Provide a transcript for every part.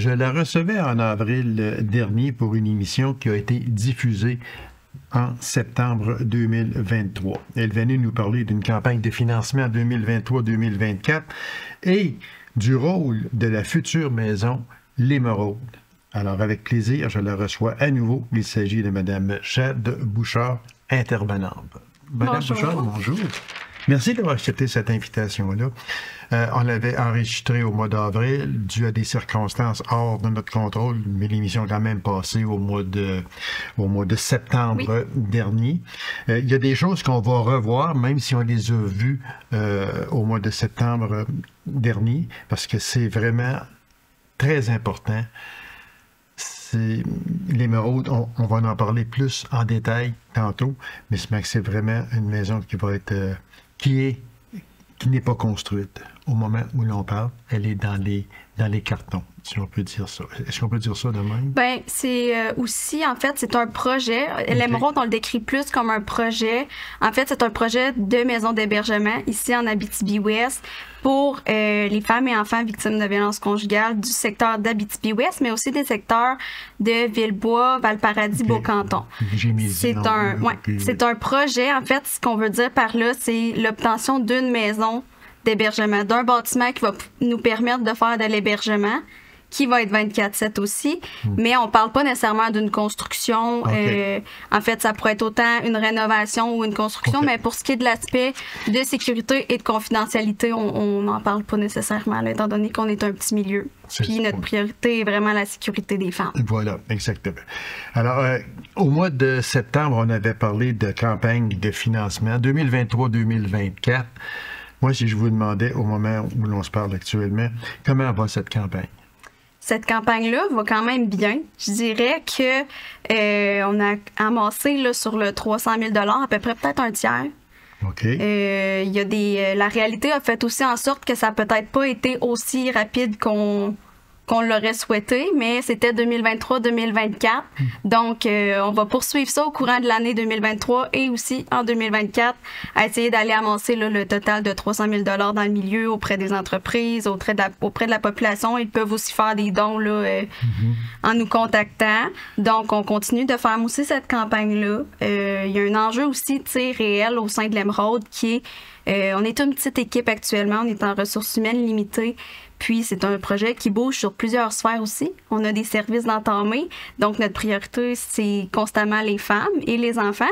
Je la recevais en avril dernier pour une émission qui a été diffusée en septembre 2023. Elle venait nous parler d'une campagne de financement 2023-2024 et du rôle de la future maison L'Émeraude. Alors, avec plaisir, je la reçois à nouveau. Il s'agit de Mme Jade Bouchard, intervenante. Mme Bouchard, bonjour. Merci d'avoir accepté cette invitation-là. On l'avait enregistrée au mois d'avril, dû à des circonstances hors de notre contrôle, mais l'émission a quand même passé au mois de septembre dernier. Il y a des choses qu'on va revoir, même si on les a vues au mois de septembre dernier, parce que c'est vraiment très important. L'Émeraude, on va en parler plus en détail tantôt, mais c'est vraiment une maison qui va être qui n'est pas construite. Au moment où l'on parle, elle est dans les cartons, si on peut dire ça. Est-ce qu'on peut dire ça de même? Bien, c'est aussi, en fait, c'est un projet. Okay. L'Émeraude, on le décrit plus comme un projet. En fait, c'est un projet de maison d'hébergement ici en Abitibi-Ouest pour les femmes et enfants victimes de violences conjugales du secteur d'Abitibi-Ouest, mais aussi des secteurs de Villebois, Valparadis, Beaucanton. C'est un projet. En fait, ce qu'on veut dire par là, c'est l'obtention d'une maison d'hébergement, d'un bâtiment qui va nous permettre de faire de l'hébergement, qui va être 24/7 aussi, mais on parle pas nécessairement d'une construction. En fait, ça pourrait être autant une rénovation ou une construction, mais pour ce qui est de l'aspect de sécurité et de confidentialité, on n'en parle pas nécessairement, là, étant donné qu'on est un petit milieu. Puis notre priorité est vraiment la sécurité des femmes. Voilà, exactement. Alors, au mois de septembre, on avait parlé de campagne de financement 2023-2024. Moi, si je vous demandais, au moment où l'on se parle actuellement, comment va cette campagne? Cette campagne-là va quand même bien. Je dirais que on a amassé là, sur le 300 000 $, à peu près peut-être un tiers. OK. Il y a la réalité a fait aussi en sorte que ça n'a peut-être pas été aussi rapide qu'on l'aurait souhaité, mais c'était 2023-2024. Donc, on va poursuivre ça au courant de l'année 2023 et aussi en 2024 à essayer d'aller amasser là, le total de 300 000 $ dans le milieu auprès des entreprises, auprès de la population. Ils peuvent aussi faire des dons là, en nous contactant. Donc, on continue de faire aussi cette campagne-là. Il y a un enjeu aussi réel au sein de l'Émeraude qui est on est une petite équipe actuellement, on est en ressources humaines limitées. Puis, c'est un projet qui bouge sur plusieurs sphères aussi. On a des services d'entamés. Donc, notre priorité, c'est constamment les femmes et les enfants.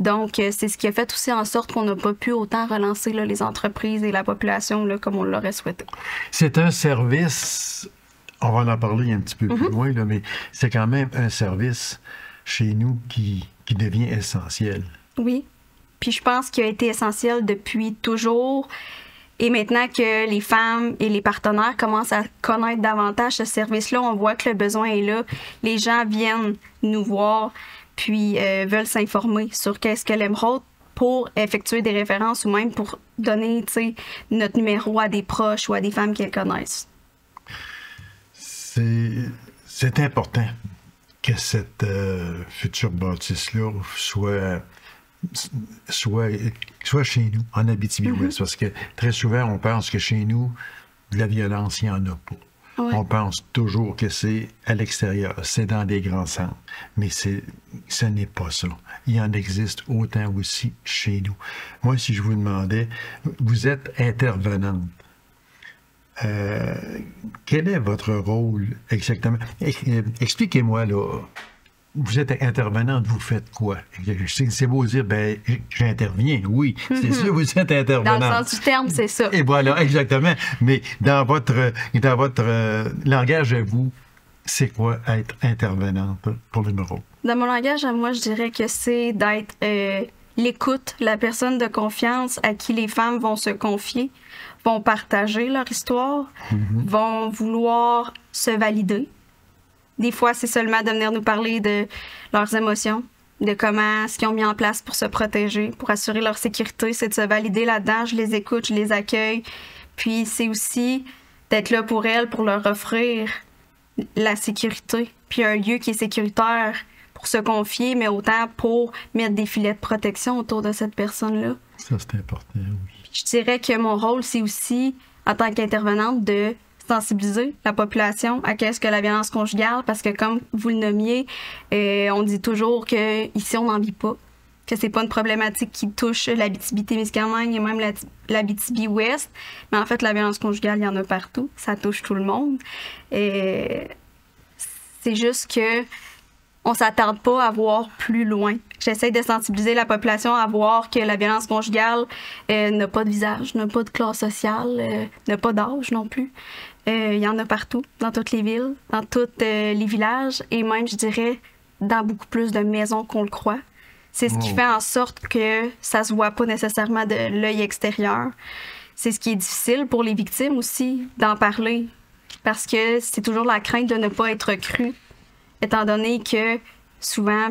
Donc, c'est ce qui a fait aussi en sorte qu'on n'a pas pu autant relancer là, les entreprises et la population là, comme on l'aurait souhaité. C'est un service, on va en parler un petit peu plus loin, là, mais c'est quand même un service chez nous qui devient essentiel. Oui. Puis, je pense qu'il a été essentiel depuis toujours. Et maintenant que les femmes et les partenaires commencent à connaître davantage ce service-là, on voit que le besoin est là. Les gens viennent nous voir, puis veulent s'informer sur qu'est-ce que l'Émeraude pour effectuer des références ou même pour donner notre numéro à des proches ou à des femmes qu'elles connaissent. C'est important que cette future bâtisse-là soit chez nous, en Abitibi-Ouest, parce que très souvent, on pense que chez nous, de la violence, il n'y en a pas. Ouais. On pense toujours que c'est à l'extérieur, c'est dans des grands centres, mais ce n'est pas ça. Il en existe autant aussi chez nous. Moi, si je vous demandais, vous êtes intervenante. Quel est votre rôle exactement? Expliquez-moi, là. Vous êtes intervenante, vous faites quoi? C'est beau dire, ben, j'interviens. Oui, c'est sûr, vous êtes intervenante. Dans le sens du terme, c'est ça. Et voilà, exactement. Mais dans votre langage à vous, c'est quoi être intervenante pour l'Émeraude? Dans mon langage à moi, je dirais que c'est d'être l'écoute, la personne de confiance à qui les femmes vont se confier, vont partager leur histoire, vont vouloir se valider. Des fois, c'est seulement de venir nous parler de leurs émotions, de comment ce qu'ils ont mis en place pour se protéger, pour assurer leur sécurité. C'est de se valider là-dedans. Je les écoute, je les accueille. Puis, c'est aussi d'être là pour elles, pour leur offrir la sécurité. Puis, un lieu qui est sécuritaire pour se confier, mais autant pour mettre des filets de protection autour de cette personne-là. Ça, c'est important, oui. Je dirais que mon rôle, c'est aussi, en tant qu'intervenante, de sensibiliser la population à qu'est-ce que la violence conjugale, parce que comme vous le nommiez, on dit toujours qu'ici, on n'en vit pas, que c'est pas une problématique qui touche l'Abitibi-Témiscamingue et même l'Abitibi-Ouest. Mais en fait, la violence conjugale, il y en a partout. Ça touche tout le monde. Et c'est juste que on s'attarde pas à voir plus loin. J'essaie de sensibiliser la population à voir que la violence conjugale n'a pas de visage, n'a pas de classe sociale, n'a pas d'âge non plus. Il y en a partout, dans toutes les villes, dans tous les villages et même, je dirais, dans beaucoup plus de maisons qu'on le croit. C'est ce qui fait en sorte que ça se voit pas nécessairement de l'œil extérieur. C'est ce qui est difficile pour les victimes aussi d'en parler parce que c'est toujours la crainte de ne pas être cru, étant donné que souvent,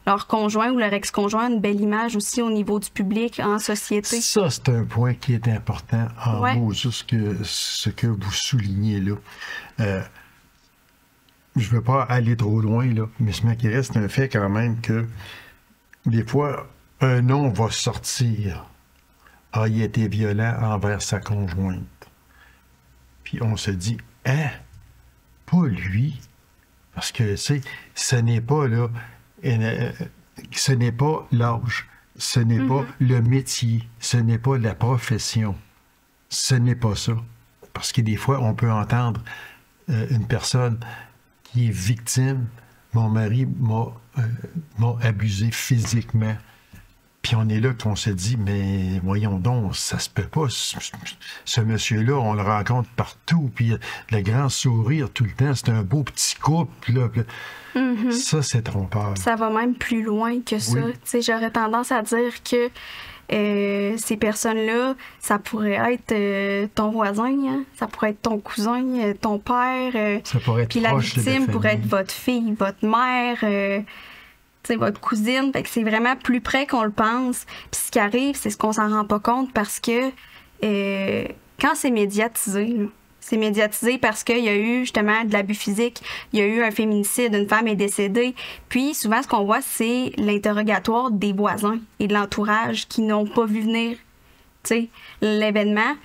leur conjoint ou leur ex-conjoint a une belle image aussi au niveau du public, en société. Ça, c'est un point qui est important en mots, ce que vous soulignez là. Je ne veux pas aller trop loin, là, mais ce qui reste un fait quand même que des fois, un nom va sortir. Ah, il a été violent envers sa conjointe. Puis on se dit, hein, pas lui. Parce que, ce n'est pas, là, ce n'est pas l'âge, ce n'est pas le métier, ce n'est pas la profession. Ce n'est pas ça. Parce que des fois, on peut entendre une personne qui est victime. Mon mari m'a abusé physiquement. Puis on est là qu'on se dit, mais voyons donc, ça se peut pas. Ce monsieur-là, on le rencontre partout, puis le grand sourire tout le temps, c'est un beau petit couple. Là. Ça, c'est trompeur. Ça va même plus loin que ça. Oui. J'aurais tendance à dire que ces personnes-là, ça pourrait être ton voisin, hein? Ça pourrait être ton cousin, ton père. Ça pourrait être puis la victime pourrait être votre fille, votre mère, votre cousine. Fait que c'est vraiment plus près qu'on le pense. Puis ce qui arrive, c'est ce qu'on s'en rend pas compte parce que quand c'est médiatisé, là, c'est médiatisé parce qu'il y a eu justement de l'abus physique, il y a eu un féminicide, une femme est décédée. Puis souvent, ce qu'on voit, c'est l'interrogatoire des voisins et de l'entourage qui n'ont pas vu venir l'événement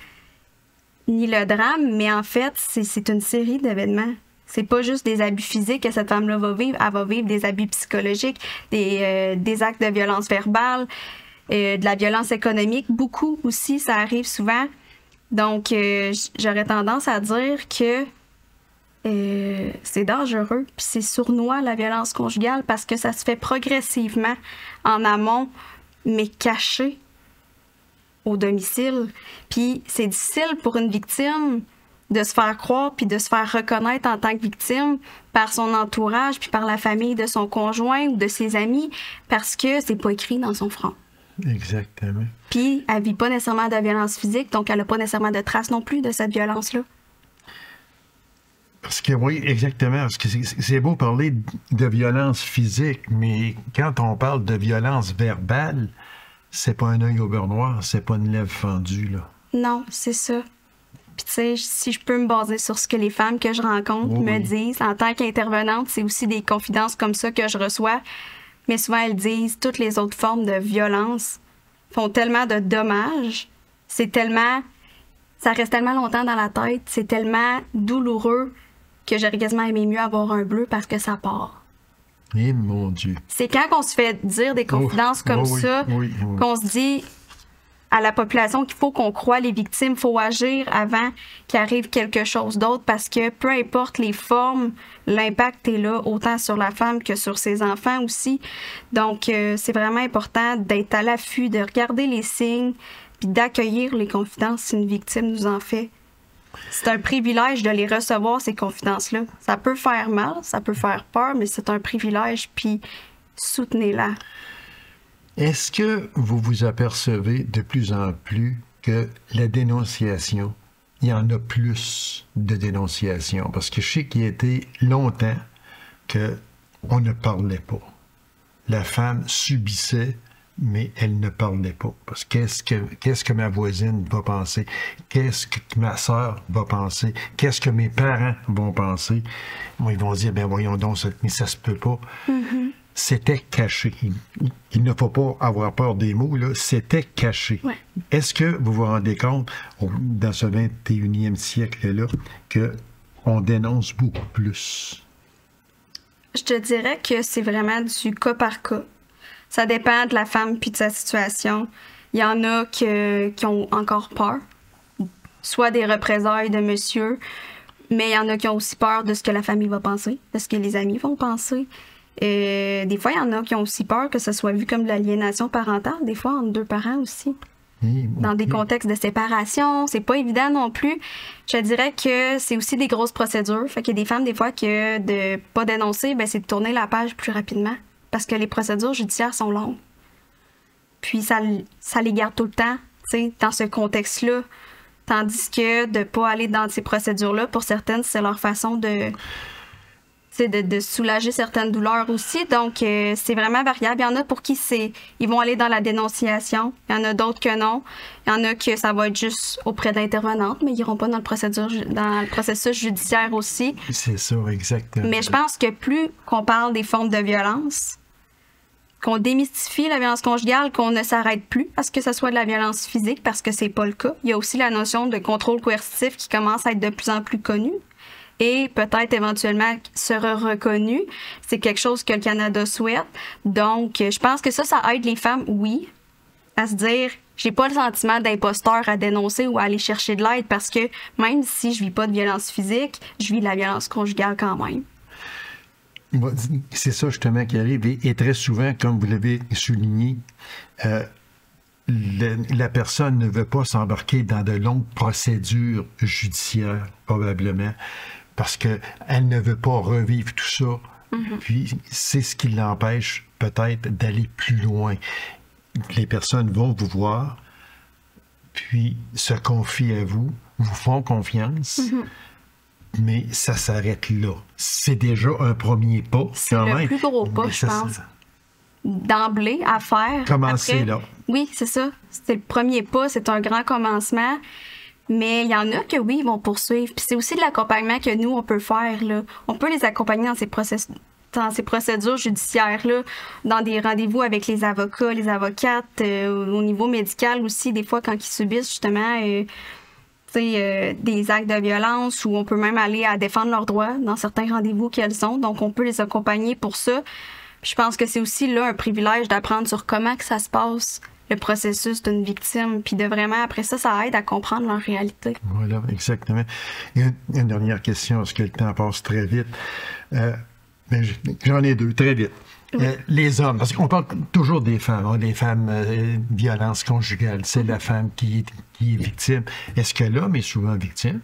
ni le drame, mais en fait, c'est une série d'événements. C'est pas juste des abus physiques que cette femme-là va vivre, elle va vivre des abus psychologiques, des actes de violence verbale, de la violence économique. Beaucoup aussi, ça arrive souvent. Donc, j'aurais tendance à dire que c'est dangereux, puis c'est sournois, la violence conjugale, parce que ça se fait progressivement en amont, mais caché au domicile. Puis c'est difficile pour une victime de se faire croire puis de se faire reconnaître en tant que victime par son entourage puis par la famille de son conjoint ou de ses amis, parce que c'est pas écrit dans son front. Exactement. Puis, elle vit pas nécessairement de violence physique, donc elle n'a pas nécessairement de traces non plus de cette violence-là. Parce que, oui, exactement. Parce que c'est beau parler de violence physique, mais quand on parle de violence verbale, c'est pas un œil au beurre noir, c'est pas une lèvre fendue, là. Non, c'est ça. Puis, tu sais, si je peux me baser sur ce que les femmes que je rencontre me disent, en tant qu'intervenante, c'est aussi des confidences comme ça que je reçois. Mais souvent, elles disent toutes les autres formes de violence font tellement de dommages. C'est tellement... Ça reste tellement longtemps dans la tête. C'est tellement douloureux que j'aurais quasiment aimé mieux avoir un bleu parce que ça part. Eh mon Dieu. C'est quand on se fait dire des confidences comme ça qu'on se dit à la population qu'il faut qu'on croie les victimes, il faut agir avant qu'il arrive quelque chose d'autre parce que peu importe les formes, l'impact est là autant sur la femme que sur ses enfants aussi. Donc, c'est vraiment important d'être à l'affût, de regarder les signes puis d'accueillir les confidences si une victime nous en fait. C'est un privilège de les recevoir, ces confidences-là. Ça peut faire mal, ça peut faire peur, mais c'est un privilège, puis soutenez-la. Est-ce que vous vous apercevez de plus en plus que la dénonciation, il y en a plus de dénonciations? Parce que je sais qu'il y a été longtemps qu'on ne parlait pas. La femme subissait, mais elle ne parlait pas. Parce que qu'est-ce que ma voisine va penser? Qu'est-ce que ma sœur va penser? Qu'est-ce que mes parents vont penser? Moi, ils vont dire, ben voyons donc, mais ça se peut pas. c'était caché. Il ne faut pas avoir peur des mots, là, c'était caché. Ouais. Est-ce que vous vous rendez compte, dans ce 21e siècle-là, qu'on dénonce beaucoup plus? Je te dirais que c'est vraiment du cas par cas. Ça dépend de la femme puis de sa situation. Il y en a qui ont encore peur, soit des représailles de monsieur, mais il y en a qui ont aussi peur de ce que la famille va penser, de ce que les amis vont penser. Des fois, il y en a qui ont aussi peur que ce soit vu comme de l'aliénation parentale, des fois entre deux parents aussi. Dans des contextes de séparation, c'est pas évident non plus. Je dirais que c'est aussi des grosses procédures. Fait qu'il y a des femmes, des fois, que de pas dénoncer, ben, c'est de tourner la page plus rapidement. Parce que les procédures judiciaires sont longues. Puis ça les garde tout le temps, tu sais, dans ce contexte-là. Tandis que de pas aller dans ces procédures-là, pour certaines, c'est leur façon de soulager certaines douleurs aussi. Donc, c'est vraiment variable. Il y en a pour qui ils vont aller dans la dénonciation. Il y en a d'autres que non. Il y en a que ça va être juste auprès d'intervenantes, mais ils n'iront pas dans le processus judiciaire aussi. C'est ça, exactement. Mais je pense que plus qu'on parle des formes de violence, qu'on démystifie la violence conjugale, qu'on ne s'arrête plus à ce que ce soit de la violence physique, parce que c'est pas le cas. Il y a aussi la notion de contrôle coercitif qui commence à être de plus en plus connue. Et peut-être éventuellement sera reconnu. C'est quelque chose que le Canada souhaite. Donc, je pense que ça aide les femmes, oui, à se dire, j'ai pas le sentiment d'imposteur à dénoncer ou à aller chercher de l'aide parce que même si je vis pas de violence physique, je vis de la violence conjugale quand même. C'est ça justement qui arrive. Et très souvent, comme vous l'avez souligné, la personne ne veut pas s'embarquer dans de longues procédures judiciaires, probablement, parce qu'elle ne veut pas revivre tout ça. Mm-hmm. Puis c'est ce qui l'empêche peut-être d'aller plus loin. Les personnes vont vous voir, puis se confient à vous, vous font confiance, mais ça s'arrête là. C'est déjà un premier pas. C'est le plus gros pas, je pense. D'emblée à faire. Commencer là. Oui, c'est ça. C'est le premier pas, c'est un grand commencement. Mais il y en a que oui, ils vont poursuivre. Puis c'est aussi de l'accompagnement que nous, on peut faire, là. On peut les accompagner dans ces procédures judiciaires-là, dans des rendez-vous avec les avocats, les avocates, au niveau médical aussi, des fois, quand ils subissent justement des actes de violence, où on peut même aller à défendre leurs droits dans certains rendez-vous qu'elles ont. Donc, on peut les accompagner pour ça. Puis je pense que c'est aussi là un privilège d'apprendre sur comment que ça se passe, le processus d'une victime, puis de vraiment, après ça aide à comprendre leur réalité. Voilà, exactement. Une dernière question, parce que le temps passe très vite. Mais j'en ai deux, très vite. Oui. Les hommes, parce qu'on parle toujours des femmes, violence conjugale, c'est la femme qui est victime. Est-ce que l'homme est souvent victime?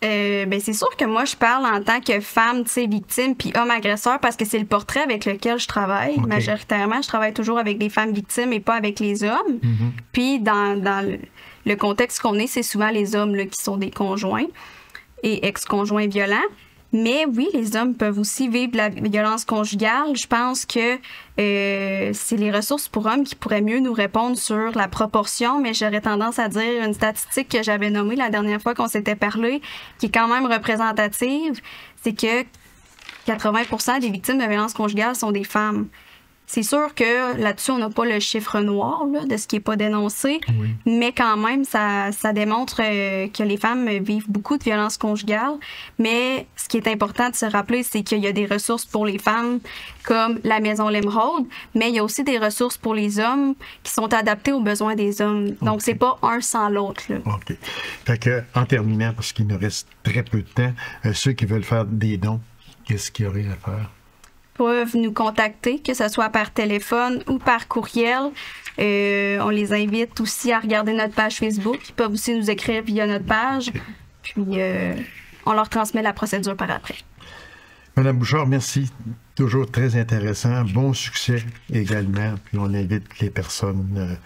C'est sûr que moi, je parle en tant que femme, victime, puis homme agresseur, parce que c'est le portrait avec lequel je travaille. Okay. Majoritairement, je travaille toujours avec des femmes victimes et pas avec les hommes. Mm-hmm. Puis, dans le contexte qu'on est, c'est souvent les hommes là, qui sont des conjoints et ex-conjoints violents. Mais oui, les hommes peuvent aussi vivre de la violence conjugale. Je pense que c'est les ressources pour hommes qui pourraient mieux nous répondre sur la proportion, mais j'aurais tendance à dire une statistique que j'avais nommée la dernière fois qu'on s'était parlé, qui est quand même représentative, c'est que 80% des victimes de violences conjugales sont des femmes. C'est sûr que là-dessus, on n'a pas le chiffre noir là, de ce qui n'est pas dénoncé, oui. Mais quand même, ça démontre que les femmes vivent beaucoup de violences conjugales. Mais ce qui est important de se rappeler, c'est qu'il y a des ressources pour les femmes comme la Maison Lemrod, mais il y a aussi des ressources pour les hommes qui sont adaptées aux besoins des hommes. Donc, c'est pas un sans l'autre. Là. OK. Fait que, en terminant, parce qu'il nous reste très peu de temps, ceux qui veulent faire des dons, qu'est-ce qu'il y aurait à faire? Peuvent nous contacter, que ce soit par téléphone ou par courriel. On les invite aussi à regarder notre page Facebook. Ils peuvent aussi nous écrire via notre page. Puis, on leur transmet la procédure par après. Madame Bouchard, merci. Toujours très intéressant. Bon succès également. Puis, on invite les personnes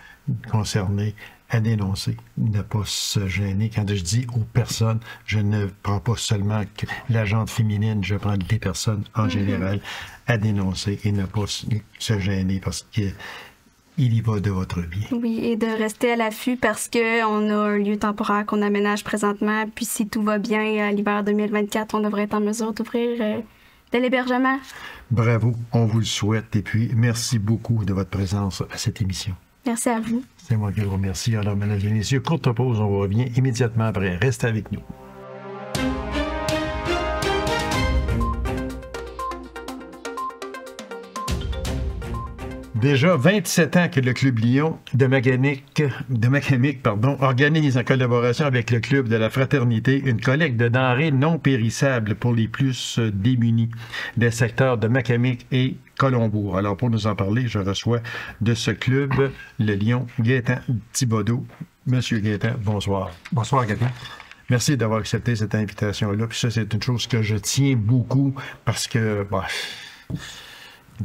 concernées à dénoncer, ne pas se gêner. Quand je dis aux personnes, je ne prends pas seulement que la gente féminine, je prends des personnes en général à dénoncer et ne pas se gêner parce qu'il y va de votre vie. Oui, et de rester à l'affût parce qu'on a un lieu temporaire qu'on aménage présentement. Puis si tout va bien, à l'hiver 2024, on devrait être en mesure d'ouvrir de l'hébergement. Bravo, on vous le souhaite. Et puis, merci beaucoup de votre présence à cette émission. Merci à vous. C'est moi qui vous remercie. Alors, mesdames et messieurs, courte pause, on revient immédiatement après. Restez avec nous. Déjà 27 ans que le Club Lion de Macamic organise en collaboration avec le Club de la Fraternité une collecte de denrées non périssables pour les plus démunis des secteurs de Macamic et Colombourg. Alors, pour nous en parler, je reçois de ce club le Lion Gaétan Thibodeau. Monsieur Gaétan, bonsoir. Bonsoir, Gaétan. Merci d'avoir accepté cette invitation-là. Puis ça, c'est une chose que je tiens beaucoup parce que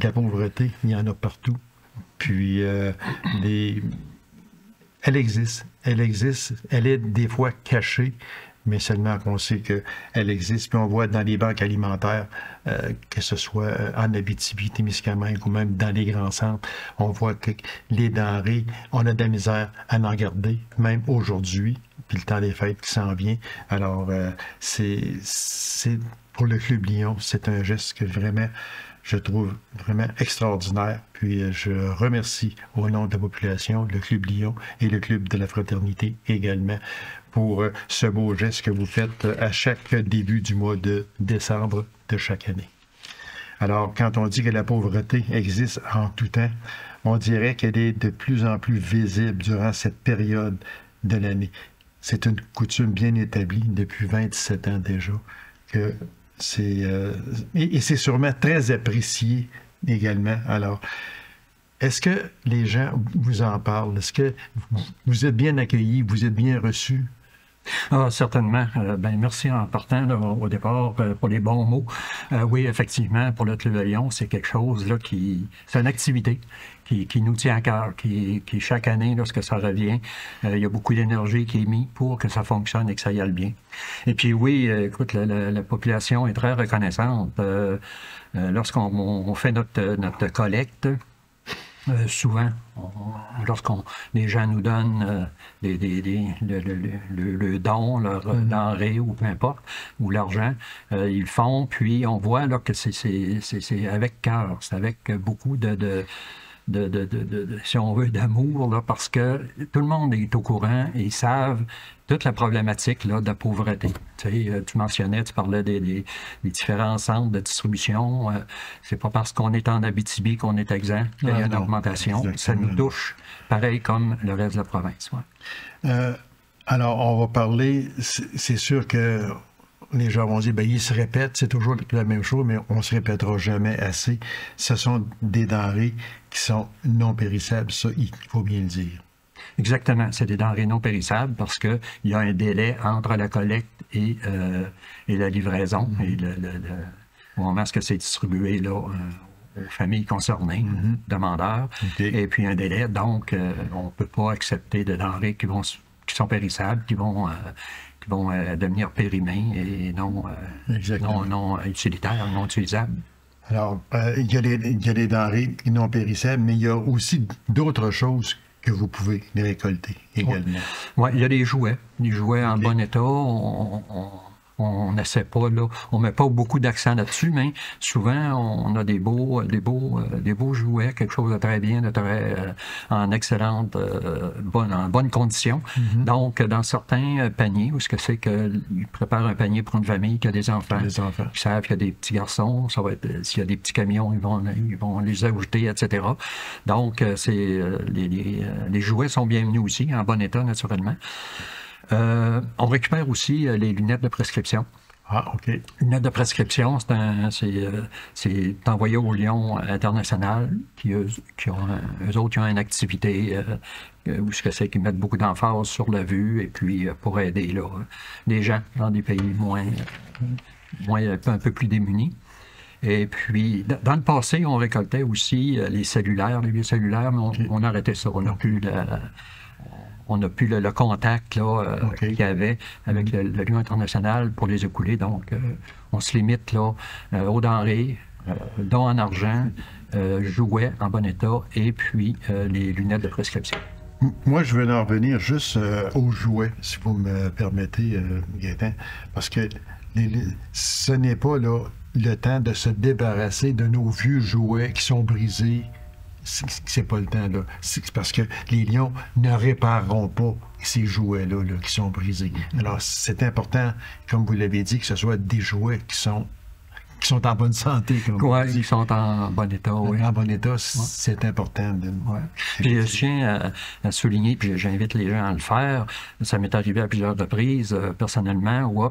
la pauvreté, il y en a partout. Puis, elle existe. Elle est des fois cachée, mais seulement qu'on sait qu'elle existe. Puis on voit dans les banques alimentaires, que ce soit en Abitibi-Témiscamingue ou même dans les grands centres, on voit que les denrées, on a de la misère à en garder, même aujourd'hui, puis le temps des fêtes qui s'en vient. Alors, c'est pour le Club Lion, c'est un geste que vraiment... je trouve vraiment extraordinaire. Puis je remercie au nom de la population, le Club Lion et le Club de la Fraternité également pour ce beau geste que vous faites à chaque début du mois de décembre de chaque année. Alors, quand on dit que la pauvreté existe en tout temps, on dirait qu'elle est de plus en plus visible durant cette période de l'année. C'est une coutume bien établie depuis 27 ans déjà que et c'est sûrement très apprécié également. Alors, est-ce que les gens vous en parlent? Est-ce que vous êtes bien accueillis? Vous êtes bien reçus? Ah, certainement. Merci en partant là, au départ pour les bons mots. Oui, effectivement, pour le Club Lion, c'est quelque chose là, c'est une activité qui nous tient à cœur, qui chaque année, lorsque ça revient, il y a beaucoup d'énergie qui est mise pour que ça fonctionne et que ça y aille bien. Et puis oui, écoute, la population est très reconnaissante. Lorsqu'on fait notre collecte, souvent, les gens nous donnent le don, leur denrée ou peu importe, ou l'argent, ils le font, puis on voit là, que c'est avec cœur, c'est avec beaucoup si on veut, d'amour, là, parce que tout le monde est au courant et ils savent toute la problématique là, de la pauvreté. Tu mentionnais, tu parlais des différents centres de distribution. C'est pas parce qu'on est en Abitibi qu'on est exempt. Il y a une augmentation. Exactement. Ça nous touche pareil comme le reste de la province. Ouais. Alors, on va parler, c'est sûr que les gens vont dire, bien, ils se répètent, c'est toujours la même chose, mais on ne se répétera jamais assez. Ce sont des denrées qui sont non périssables, ça, il faut bien le dire. Exactement, c'est des denrées non périssables parce qu'il y a un délai entre la collecte et la livraison, et au moment où c'est distribué là, aux familles concernées, demandeurs, et puis un délai, donc on ne peut pas accepter de denrées qui sont périssables, qui vont devenir périmées et non utilitaires, non utilisables. Alors, il y a les denrées non périssables, mais il y a aussi d'autres choses que vous pouvez les récolter également. Oui, il y a des jouets en bon état. On n'essaie pas, là, on met pas beaucoup d'accent là-dessus, mais souvent, on a des beaux jouets, quelque chose de très bien, de très en excellente, en bonne condition. Donc, dans certains paniers, où c'est qu'ils préparent un panier pour une famille qui a des enfants. Ils savent qu'il y a des petits garçons, ça va être, s'il y a des petits camions, ils vont les ajouter, etc. Donc, les jouets sont bienvenus aussi, en bon état, naturellement. On récupère aussi les lunettes de prescription. Ah, OK. Lunettes de prescription, c'est envoyé au Lion International, eux autres qui ont une activité où c'est qu'ils mettent beaucoup d'emphase sur la vue et puis pour aider là, des gens dans des pays un peu plus démunis. Et puis, dans le passé, on récoltait aussi les vieux cellulaires, mais on a arrêté ça. On n'a plus le contact là, qu'il y avait avec le Lion International pour les écouler. Donc, on se limite là, aux denrées, dons en argent, jouets en bon état et puis les lunettes de prescription. Moi, je veux en revenir juste aux jouets, si vous me permettez, Gaétan, parce que ce n'est pas là le temps de se débarrasser de nos vieux jouets qui sont brisés. C'est pas le temps, là. C'est parce que les lions ne répareront pas ces jouets-là là, qui sont brisés. Alors, c'est important, comme vous l'avez dit, que ce soit des jouets qui sont en bonne santé. Oui, qui sont en bon état, oui. En bon état, c'est important. Puis je tiens à souligner, puis j'invite les gens à le faire. Ça m'est arrivé à plusieurs reprises, personnellement, où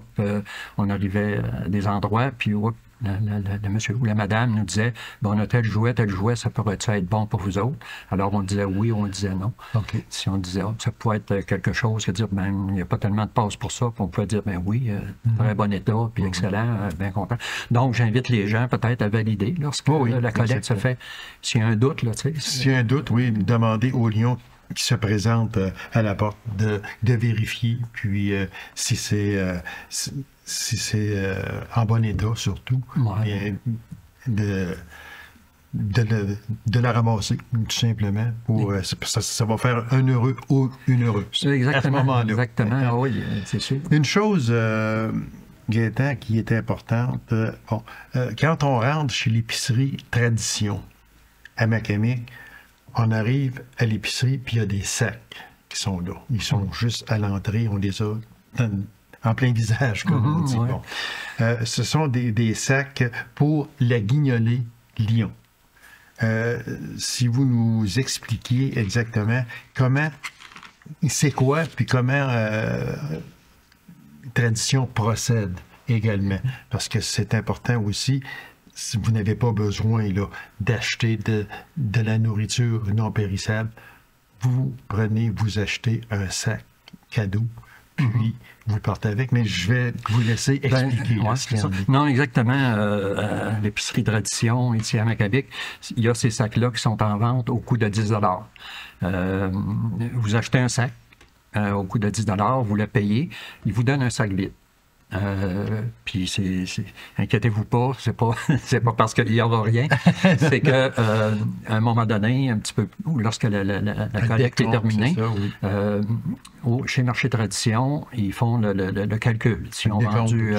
on arrivait à des endroits, puis le monsieur ou la madame nous disait, bon, on a tel jouet, ça pourrait-tu être bon pour vous autres? Alors on disait oui, on disait non. Okay. Si on disait, ça pourrait être quelque chose, dire, ben, il n'y a pas tellement de passe pour ça, puis on pouvait dire, ben oui, très bon état, puis excellent, bien content. Donc j'invite les gens peut-être à valider lorsque la collecte se fait. S'il y a un doute, là, tu sais. S'il y a un doute, oui, demander aux lions qui se présentent à la porte de vérifier, puis si c'est en bon état surtout, et de la ramasser tout simplement pour ça va faire un heureux ou une heureuse. Exactement, à ce moment-là. Exactement, oui, c'est sûr. Une chose, Gaétan, qui est importante, quand on rentre chez l'épicerie Tradition à Macamic, on arrive à l'épicerie, puis il y a des sacs qui sont là. Ils sont juste à l'entrée, on les a en plein visage, comme on dit. Bon. Ce sont des sacs pour la guignolée lion. Si vous nous expliquiez exactement comment, c'est quoi, puis comment Tradition procède également, parce que c'est important aussi. Si vous n'avez pas besoin d'acheter de la nourriture non périssable, vous achetez un sac cadeau, puis vous partez avec. Mais je vais vous laisser expliquer. Non, exactement. À l'épicerie Tradition, ici à Macamic, il y a ces sacs-là qui sont en vente au coût de 10 $. Vous achetez un sac au coût de 10 $, vous le payez, il vous donne un sac vide. Puis inquiétez-vous pas, c'est pas parce qu'il n'y aura rien, c'est que à un moment donné, un petit peu lorsque la collecte est terminée, chez Marché Tradition, ils font le calcul. Si on a vendu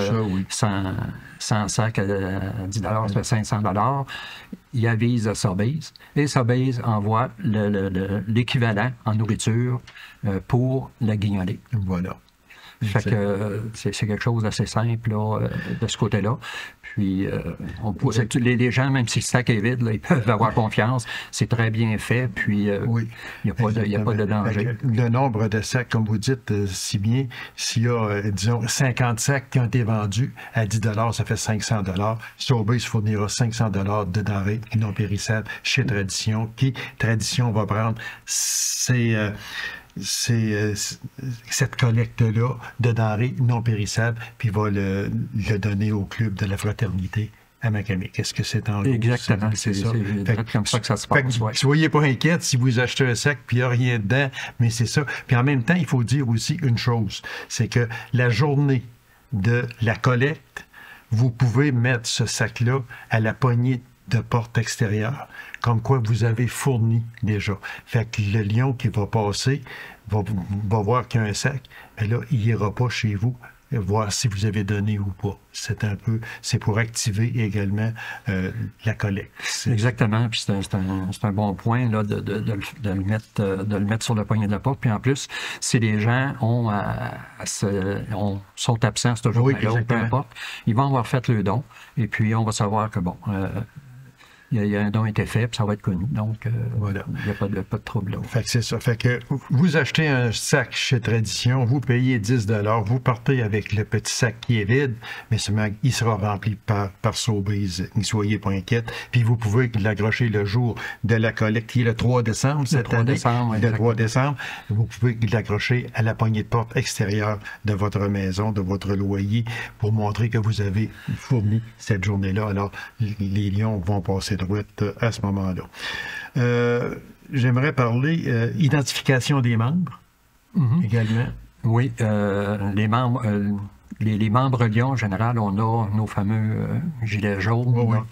100 sacs à 10 $, ça fait 500 $, ils avisent Sobeys, et Sobeys envoie l'équivalent en nourriture pour la guignolée. Voilà. Fait que c'est quelque chose d'assez simple là, de ce côté-là. Puis les gens, même si le sac est vide, là, ils peuvent avoir confiance. C'est très bien fait, puis il n'y a pas de danger. Le nombre de sacs, comme vous dites si bien, s'il y a, disons, 50 sacs qui ont été vendus à 10 $, ça fait 500 $. Sobeys fournira 500 $ de denrées non périssables chez Tradition, qui, Tradition, va prendre cette collecte-là de denrées non périssables, puis va le donner au club de la fraternité à Macamic. Est-ce que c'est en gros? Exactement, c'est ça. Comme ça que ça se passe. Soyez pas inquiète si vous achetez un sac puis il n'y a rien dedans, mais c'est ça. Puis en même temps, il faut dire aussi une chose, c'est que la journée de la collecte, vous pouvez mettre ce sac-là à la poignée de porte extérieure, comme quoi vous avez fourni déjà. Fait que le lion qui va passer va voir qu'il y a un sac, mais là, il n'ira pas chez vous voir si vous avez donné ou pas. C'est pour activer également la collecte. Exactement, puis c'est un bon point là, de le mettre sur le poignet de la porte. Puis en plus, si les gens sont absents ce jour-là, peu importe, ils vont avoir fait le don, et puis on va savoir que bon... il y a un don qui a été fait, puis ça va être connu. Donc, voilà. Il n'y a pas de trouble là. Fait que c'est ça. Fait que vous achetez un sac chez Tradition, vous payez 10 $, vous partez avec le petit sac qui est vide, mais seulement il sera rempli par Sobeys. Ne soyez pas inquiète. Puis vous pouvez l'accrocher le jour de la collecte, qui est le 3 décembre cette année. Le 3 décembre. Vous pouvez l'accrocher à la poignée de porte extérieure de votre maison, de votre loyer, pour montrer que vous avez fourni cette journée-là. Alors, les lions vont passer droite à ce moment-là. J'aimerais parler identification des membres également. Oui, les membres lions, en général, on a nos fameux gilets jaunes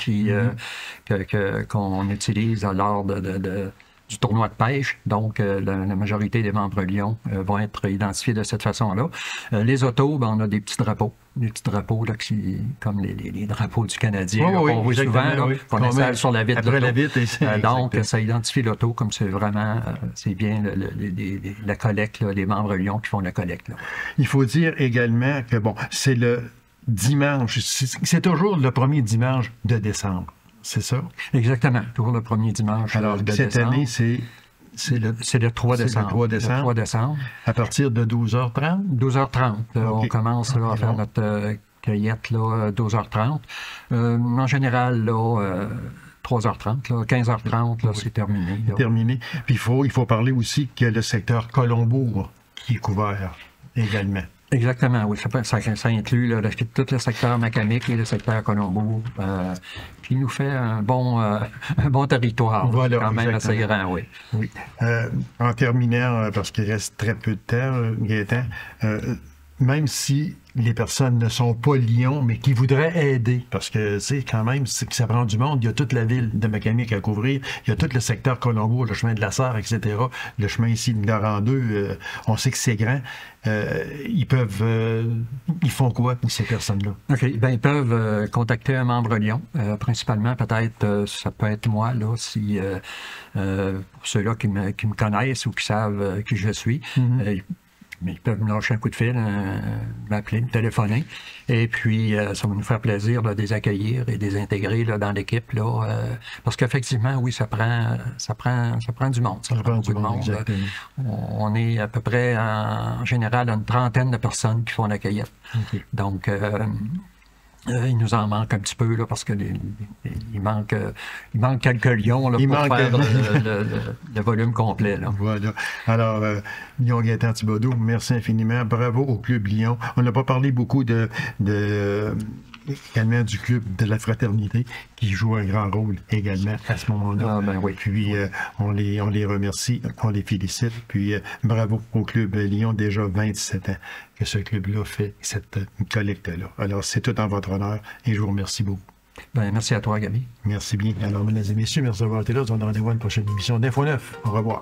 qu'on utilise lors du du tournoi de pêche. Donc, la majorité des membres Lions vont être identifiés de cette façon-là. Les autos, ben, on a des petits drapeaux. Des petits drapeaux, là, comme les drapeaux du Canadien, qu'on voit souvent, qu'on installe sur la vitre de l'auto. Donc, ça identifie l'auto comme c'est vraiment, c'est bien la collecte, là, les membres Lions qui font la collecte. Là. Il faut dire également que, bon, c'est le dimanche, c'est toujours le premier dimanche de décembre, c'est ça? Exactement, toujours le premier dimanche de décembre. Cette année, c'est le 3 décembre. Le 3 décembre. À partir de 12h30? 12h30. On commence là, à faire notre cueillette là, 12h30. En général, là, 3h30, là, 15h30, là, c'est terminé. Là. Terminé. Puis il faut parler aussi que le secteur Colombo qui est couvert également. Exactement, oui. Ça inclut là, tout le secteur Macamic et le secteur Colombo, qui nous fait un bon territoire. Voilà, quand même assez grand, oui. Oui. En terminant, parce qu'il reste très peu de temps, Gaétan, même si les personnes ne sont pas Lions, mais qui voudraient aider, parce que c'est quand même, c'est que ça prend du monde. Il y a toute la ville de Macamic à couvrir, il y a tout le secteur Colombo, le chemin de la Sarre, etc. Le chemin ici de Norandeux, on sait que c'est grand. Ils font quoi, ces personnes-là? OK. Ben, ils peuvent contacter un membre Lion. Principalement, peut-être, ça peut être moi, là, si pour ceux-là qui me connaissent ou qui savent qui je suis. Mais ils peuvent me lâcher un coup de fil, m'appeler, me téléphoner. Et puis, ça va nous faire plaisir là, de les accueillir et de les intégrer là, dans l'équipe. Parce qu'effectivement, oui, ça prend du monde. Ça prend du monde. On est à peu près, en général, une trentaine de personnes qui font la cueillette. Okay. Donc, il nous en manque un petit peu, là, parce que il manque quelques lions là, pour faire le volume complet. Là. Voilà. Alors, Lion Gaétan Thibodeau, merci infiniment. Bravo au Club Lion. On n'a pas parlé beaucoup également du club de la fraternité qui joue un grand rôle également à ce moment-là. Ah, ben oui. Puis on les remercie, on les félicite. Puis bravo au club Lion, déjà 27 ans que ce club-là fait cette collecte-là. Alors c'est tout en votre honneur et je vous remercie beaucoup. Ben, merci à toi, Gaby. Merci bien. Alors, mesdames et messieurs, merci d'avoir été là. On se donne rendez-vous à une prochaine émission d'Info 9. Au revoir.